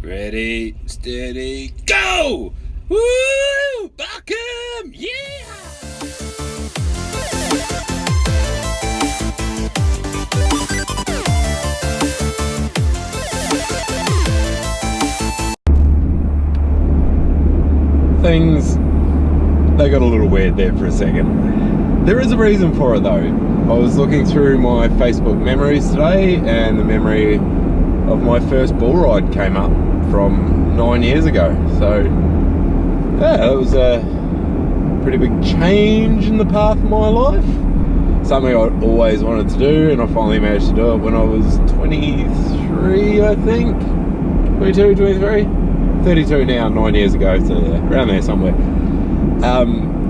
Ready, steady, go! Woo! Buckham! Yeah! Things, they got a little weird there for a second. There is a reason for it though. I was looking through my Facebook memories today and the memory of my first bull ride came up from 9 years ago. So yeah, it was a pretty big change in the path of my life. Something I always wanted to do, and I finally managed to do it when I was 23, I think. 22, 23? 32 now, 9 years ago, so yeah, around there somewhere.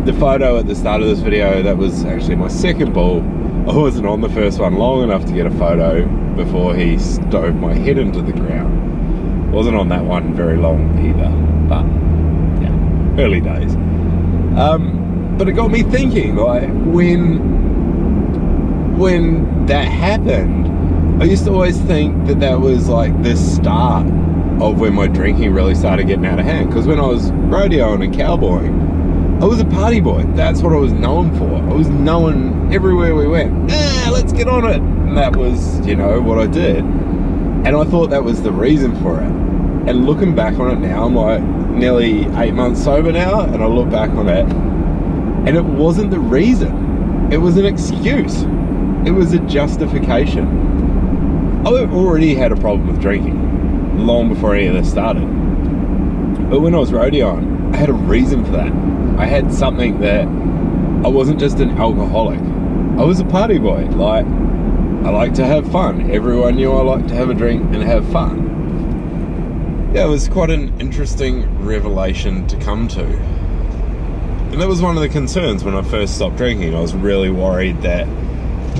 The photo at the start of this video, that was actually my second bull. I wasn't on the first one long enough to get a photo before he stove my head into the ground. Wasn't on that one very long either, but yeah, early days. But it got me thinking, like, when that happened, I used to always think that that was like the start of when my drinking really started getting out of hand. Because when I was rodeoing and cowboying, I was a party boy. That's what I was known for. I was known everywhere we went. Let's get on it. And that was, you know, what I did. And I thought that was the reason for it. And looking back on it now, I'm like nearly 8 months sober now, and I look back on it, and it wasn't the reason. It was an excuse. It was a justification. I already had a problem with drinking long before any of this started. But when I was rodeoing, I had a reason for that. I had something that I wasn't just an alcoholic. I was a party boy. Like, I like to have fun. Everyone knew I liked to have a drink and have fun. Yeah, it was quite an interesting revelation to come to. And that was one of the concerns when I first stopped drinking. I was really worried that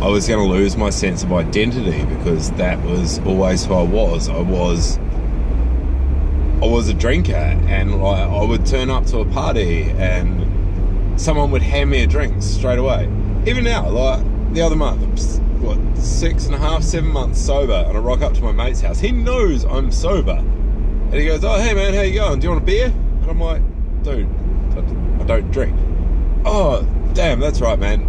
I was going to lose my sense of identity, because that was always who I was. I was a drinker, and like, I would turn up to a party and someone would hand me a drink straight away. Even now, like the other month, what, 6.5, 7 months sober, and I rock up to my mate's house. He knows I'm sober, and he goes, "Oh, hey man, how you going? Do you want a beer?" And I'm like, "Dude, I don't drink." "Oh, damn, that's right, man.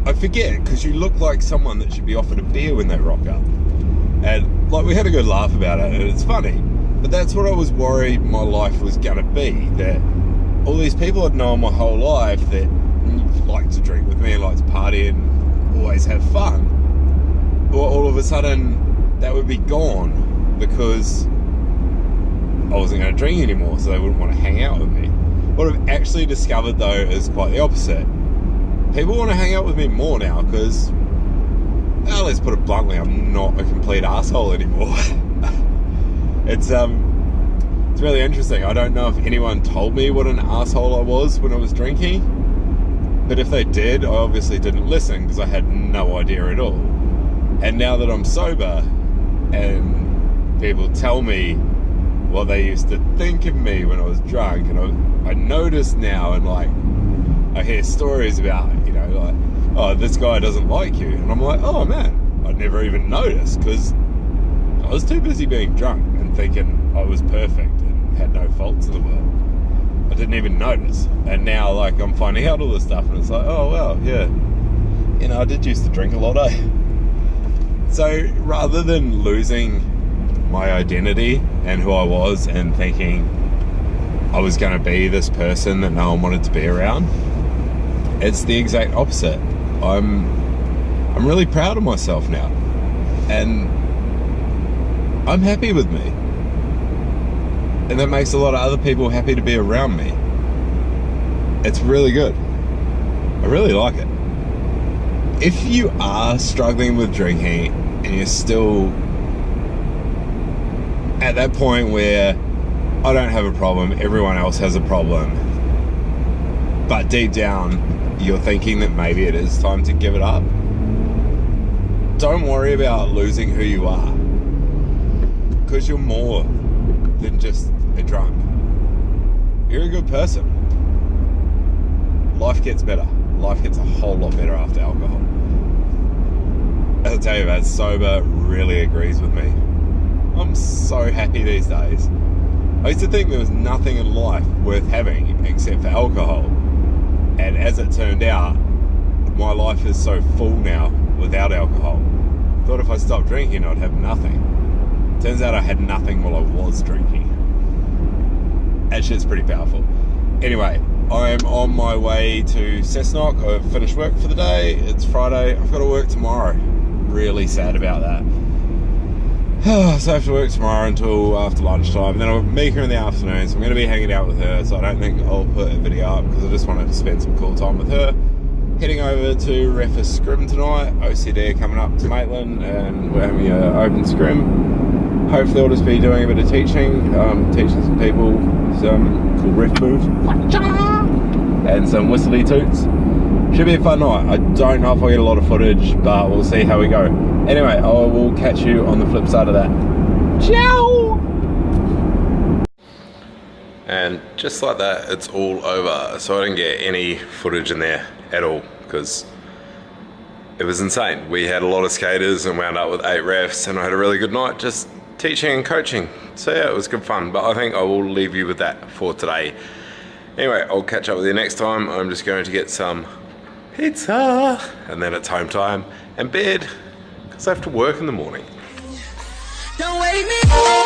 I forget, because you look like someone that should be offered a beer when they rock up." And like, we had a good laugh about it, and it's funny. But that's what I was worried my life was going to be, that all these people I'd known my whole life that like to drink with me and like to party and always have fun, well, all of a sudden that would be gone because I wasn't going to drink anymore, so they wouldn't want to hang out with me. What I've actually discovered though is quite the opposite. People want to hang out with me more now because, let's put it bluntly, I'm not a complete asshole anymore. It's really interesting. I don't know if anyone told me what an asshole I was when I was drinking, but if they did, I obviously didn't listen because I had no idea at all. And now that I'm sober and people tell me what they used to think of me when I was drunk, and I notice now, and like I hear stories about, you know, like, "Oh, this guy doesn't like you," and I'm like, "Oh man, I'd never even noticed," because I was too busy being drunk and thinking I was perfect and had no faults in the world. I didn't even notice. And now, like, I'm finding out all this stuff, and it's like, oh, well, yeah. You know, I did used to drink a lot, eh? So, rather than losing my identity and who I was and thinking I was going to be this person that no one wanted to be around, it's the exact opposite. I'm really proud of myself now. And I'm happy with me, and that makes a lot of other people happy to be around me. It's really good. I really like it. If you are struggling with drinking and you're still at that point where I don't have a problem, everyone else has a problem, but deep down you're thinking that maybe it is time to give it up, don't worry about losing who you are. Because you're more than just a drunk. You're a good person. Life gets better. Life gets a whole lot better after alcohol. As I tell you, man, sober really agrees with me. I'm so happy these days. I used to think there was nothing in life worth having except for alcohol. And as it turned out, my life is so full now without alcohol. Thought if I stopped drinking, I'd have nothing. Turns out I had nothing while I was drinking. That shit's pretty powerful. Anyway, I'm on my way to Cessnock. I've finished work for the day. It's Friday. I've got to work tomorrow. Really sad about that. So I have to work tomorrow until after lunchtime. Then I'll meet her in the afternoon, so I'm going to be hanging out with her. So I don't think I'll put a video up because I just want to spend some cool time with her. Heading over to Refa Scrim tonight. OCD are coming up to Maitland and we're having an open scrim. Hopefully I'll just be doing a bit of teaching, teaching some people some cool ref moves and some whistly toots. Should be a fun night. I don't know if I'll get a lot of footage, but we'll see how we go. Anyway, I will catch you on the flip side of that. Ciao! And just like that, it's all over. So I didn't get any footage in there at all because it was insane. We had a lot of skaters and wound up with 8 refs, and I had a really good night just teaching and coaching. So yeah, it was good fun, but I think I will leave you with that for today. Anyway, I'll catch up with you next time. I'm just going to get some pizza and then it's home time and bed because I have to work in the morning. Don't wake me up.